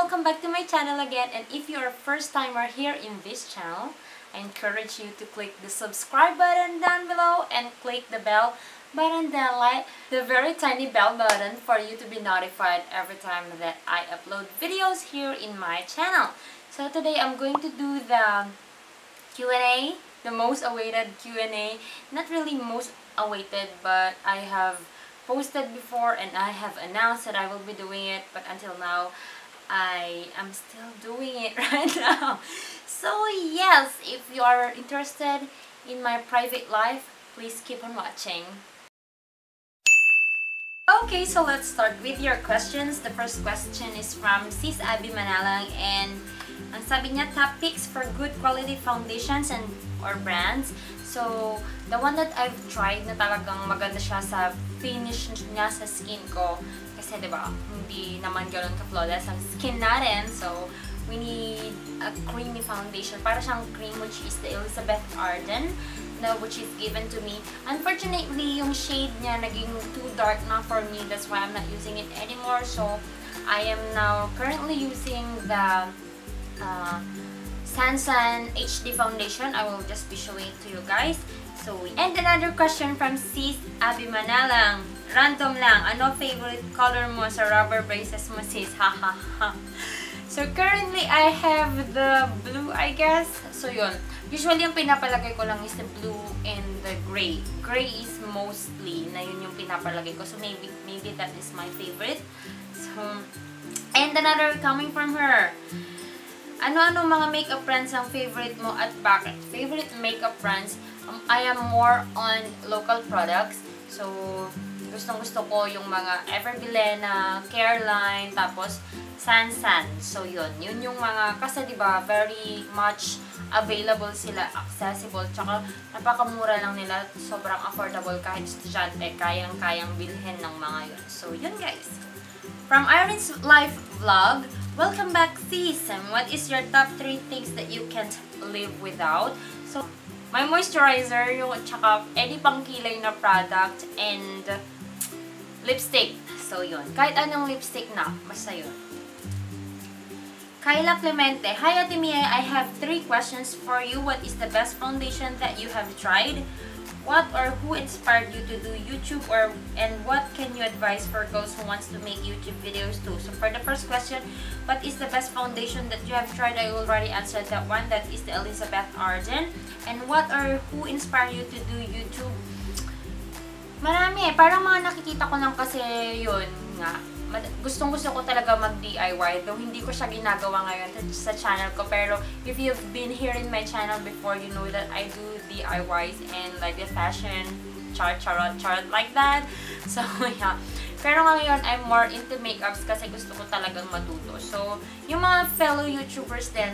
welcome back to my channel again. And if you're a first timer here in this channel, I encourage you to click the subscribe button down below and click the bell button down, like the very tiny bell button, for you to be notified every time that I upload videos here in my channel. So today I'm going to do the Q&A, the most awaited Q&A. Not really most awaited, but I have posted before and I have announced that I will be doing it, but until now I am still doing it right now. So yes, if you are interested in my private life, please keep on watching. Okay, so let's start with your questions. The first question is from Sis Abby Manalang, and ang sabi niya, top picks for good quality foundations and or brands. So, the one that I've tried na talagang maganda siya sa finish niya sa skin ko. Kasi diba, hindi naman gano'n ka-flawless ang skin natin. So, we need a creamy foundation. Para siyang cream, which is the Elizabeth Arden, which is given to me. Unfortunately, yung shade niya naging too dark na for me. That's why I'm not using it anymore. So, I am now currently using the Sansan HD foundation. I will just be showing it to you guys. So, and another question from Sis Abby Manalang. Random lang, ano favorite color mo sa rubber braces mo, sis? Hahaha. So, currently, I have the blue, I guess. So, yun. Usually, yung pinapalagay ko lang is the blue and the gray. Gray is mostly na yun yung pinapalagay ko. So, maybe that is my favorite. So, and another coming from her. Ano-ano mga makeup brands ang favorite mo at bakit? Favorite makeup brands, I am more on local products. So, gustong-gusto ko yung mga Everbilena, Careline, tapos Sansan. So, yun yung mga, kasi diba, very much available sila, accessible, tsaka napakamura lang nila, sobrang affordable kahit estudyante, kayang-kayang bilhin ng mga yun. So, yun guys. From Irene's Life Vlog, welcome back sis! What is your top 3 things that you can't live without? So, my moisturizer, yung tsaka any pang kilay na product, and lipstick. So, yun. Kahit anong lipstick na, basta yun. Kyla Clemente, hi Ate Mia, I have 3 questions for you. What is the best foundation that you have tried? What or who inspired you to do YouTube, and what can you advise for girls who wants to make YouTube videos too? So for the first question, what is the best foundation that you have tried? I already answered that one. That is the Elizabeth Arden. And what or who inspired you to do YouTube? Marami. Parang mga nakikita ko lang kasi yun nga. Gustong-gusto ko talaga mag-DIY. Though hindi ko siya ginagawa ngayon sa channel ko. Pero if you've been here in my channel before, you know that I do DIYs and like the fashion chart like that. So, yeah. Pero ngayon, I'm more into makeups kasi gusto ko talagang matuto. So, yung mga fellow YouTubers din,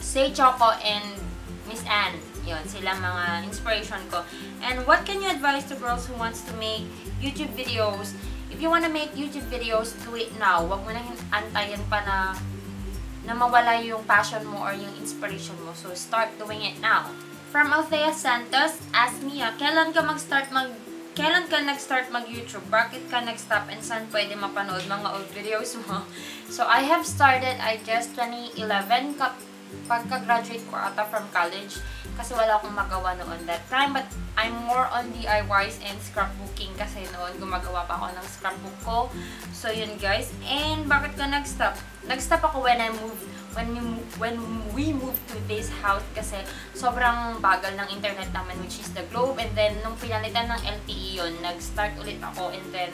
Say Choco and Miss Anne. Yun, sila mga inspiration ko. And what can you advise to girls who wants to make YouTube videos? If you wanna make YouTube videos, do it now. Huwag mo nang antayin pa na mawala yung passion mo or yung inspiration mo. So, start doing it now. From Althea Santos, ask me, kailan ka nag-start mag-YouTube? Bakit ka nag-stop and saan pwede mapanood mga old videos mo? So, I have started, I guess, 2011, pagka-graduate ko ata from college. Kasi wala akong magawa noon that time. But I'm more on DIYs and scrapbooking kasi noon gumagawa pa ako ng scrapbook ko. So yun guys. And bakit ka nag-stop? Nag-stop ako when we moved to this house kasi sobrang bagal ng internet namin, which is the Globe. And then nung pinalitan ng LTE yun, nag-start ulit ako. And then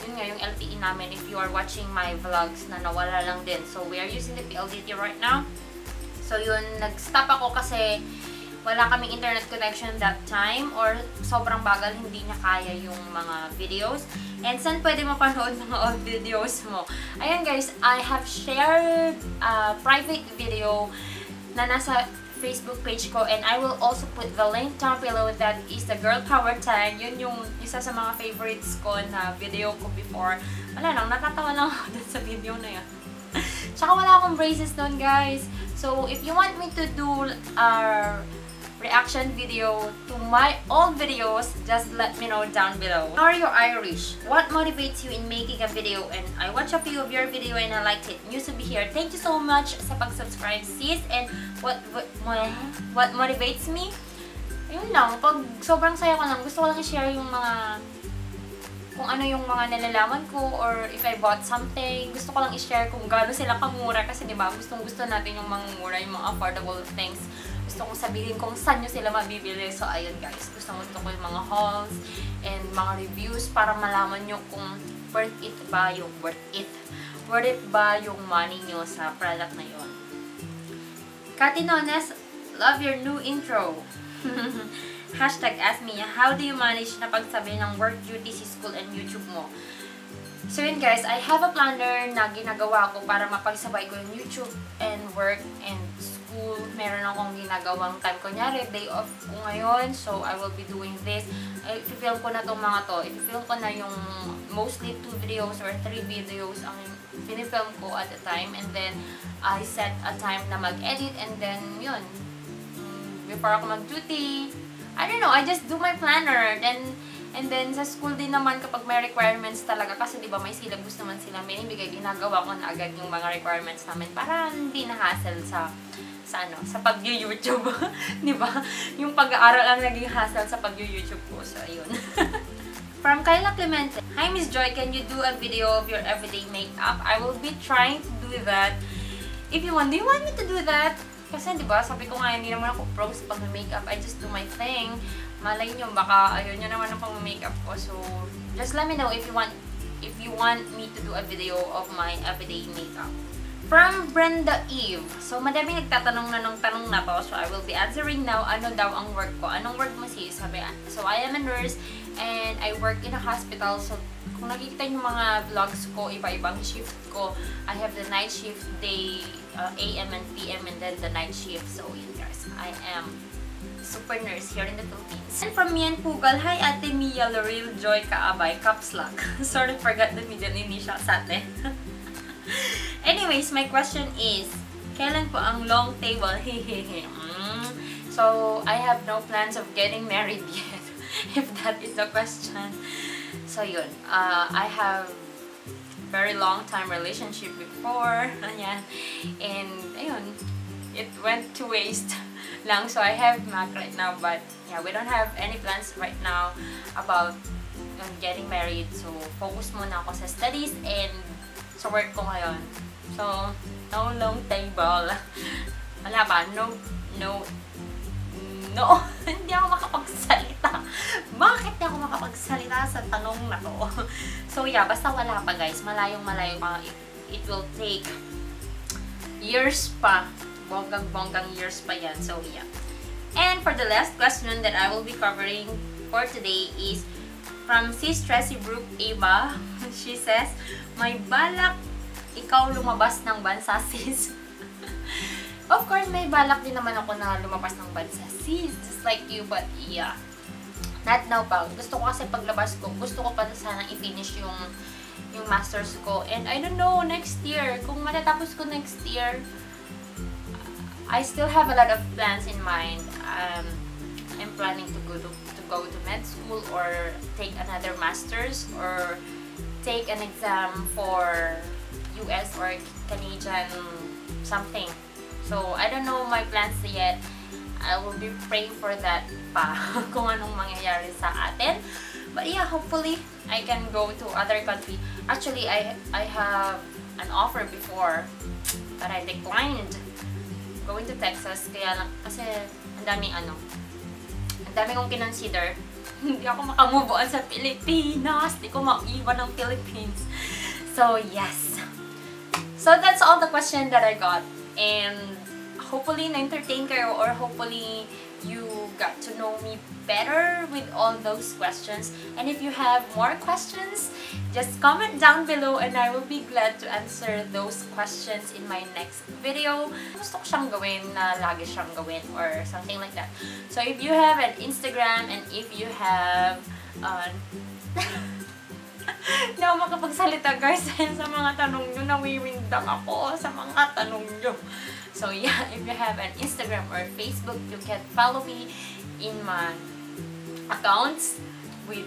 yun nga yung LTE namin, if you are watching my vlogs, na nawala lang din. So we are using the PLDT right now. So yun, nag-stop ako kasi wala kaming internet connection that time or sobrang bagal, hindi niya kaya yung mga videos. And saan pwede mapanood mga old videos mo? Ayan guys, I have shared a private video na nasa Facebook page ko, and I will also put the link down below. That is the Girl Power Time. Yun yung isa sa mga favorites ko na video ko before. Wala lang, natatawa lang ako dun sa video na yan. Tsaka wala akong braces doon guys. So if you want me to do reaction video to my old videos, just let me know down below. Are you Irish? What motivates you in making a video? And I watched a few of your video and I liked it. News to be here. Thank you so much sa pag-subscribe, sis. And what motivates me? Yun lang, pag sobrang saya ko lang, gusto ko lang i-share yung mga kung ano yung mga nalalaman ko, or if I bought something, gusto ko lang i-share kung gaano sila kamura kasi diba, gustong-gusto natin yung mga mura, yung mga affordable things. Gusto kong sabihin kung saan nyo sila mabibili. So ayun guys, gusto ko yung mga hauls and mga reviews para malaman nyo kung worth it ba yung money nyo sa product na yun. Katinones, love your new intro. Hashtag ask me, how do you manage na pagsabi ng work duty sa school and YouTube mo? So yun guys, I have a planner na ginagawa ko para mapagsabay ko yung YouTube and work and school. Meron akong ginagawang time. Kunyari, day off ko ngayon, so I will be doing this. I-film ko na itong mga to. I-film ko na yung mostly 2 videos or 3 videos ang pinifilm ko at a time. And then, I set a time na mag-edit and then, yun. Before ako mag-duty, I don't know, I just do my planner. And then, sa school din naman kapag may requirements talaga, kasi diba may syllabus naman sila, may ibigay, ginagawa ko na agad yung mga requirements namin para hindi na hassle sa pag-YouTube. Diba? Yung pag-aaral ang naging hassle sa pag-YouTube ko. So, ayun. From Kayla Clemente, hi Miss Joy, can you do a video of your everyday makeup? I will be trying to do that. If you want, do you want me to do that? Kasi diba, sabi ko nga, hindi naman ako pro sa pag-makeup. I just do my thing. Malay nyo, baka ayun nyo naman ang pag-makeup ko. So, just let me know if you want me to do a video of my everyday makeup. From Brenda Eve. So, madaming nagtatanong na ng tanong na to. So, I will be answering now. Ano daw ang work ko? Anong work mo sis? Sabi, so, I am a nurse and I work in a hospital. So, kung nakikita nyo mga vlogs ko, iba-ibang shift ko. I have the night shift, day, AM and PM, and then the night shift. So, yun guys. I am super nurse here in the Philippines. And from Mian Pugal, hi Ate Mia Loril Joy Kaabay, caps lock. Sorry, forgot the middle initial sa ate. Anyways, my question is, kailan po ang long table? Hehehe. So, I have no plans of getting married yet, if that is the question. So, yun. I have very long time relationship before. Ayan. And, ayun. It went to waste lang. So, I have Mac right now. But, yeah, we don't have any plans right now about getting married. So, focus muna ako sa studies and sa work ko ngayon. So, no long table. Wala ba? No. Hindi ako makapagsalita. Bakit hindi ako makapagsalita sa tanong na to? So, yeah, basta wala pa guys. Malayong-malayo pa. It will take years pa. Bonggang years pa yan. So, yeah. And for the last question that I will be covering for today is from Sis Tracy Brooke Eva. She says, may balak ikaw lumabas ng bansa, sis. Of course, may balak din naman ako na lumabas ng bansa, sis. Just like you, but yeah. Not now pa. Gusto ko kasi paglabas ko, gusto ko pa sana i-finish yung masters ko. And I don't know, next year, kung matatapos ko next year, I still have a lot of plans in mind. I'm planning to go to med school or take another masters or take an exam for US or Canadian something. So, I don't know my plans yet. I will be praying for that pa kung anong mangyayari sa atin. But yeah, hopefully, I can go to other country. Actually, I have an offer before but I declined going to Texas. Kaya lang, kasi ang daming kong kinonsider. Hindi ako makamove on sa Pilipinas. Hindi ko maiwan ng Philippines. So, yes. So, that's all the question that I got. And, hopefully, na-entertain kayo or hopefully, you got to know me better with all those questions. And if you have more questions, just comment down below and I will be glad to answer those questions in my next video. Gusto ko siyang gawin na lagi siyang gawin or something like that. So if you have an Instagram and if you have Hindi ako makapagsalita guys dahil sa mga tanong nyo. Nawiwindang ako sa mga tanong nyo. So yeah, if you have an Instagram or Facebook, you can follow me in my accounts with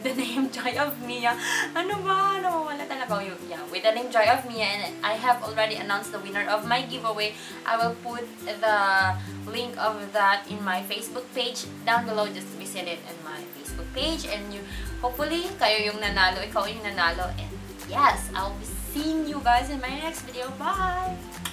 the name JoyOfMia. Ano ba? Nawawala talaga ako. Yeah, with the name JoyOfMia, and I have already announced the winner of my giveaway. I will put the link of that in my Facebook page down below. Just visit it in my Facebook page, and you, hopefully, kayo yung nanalo, ikaw yung nanalo. And yes, I'll be seeing you guys in my next video. Bye!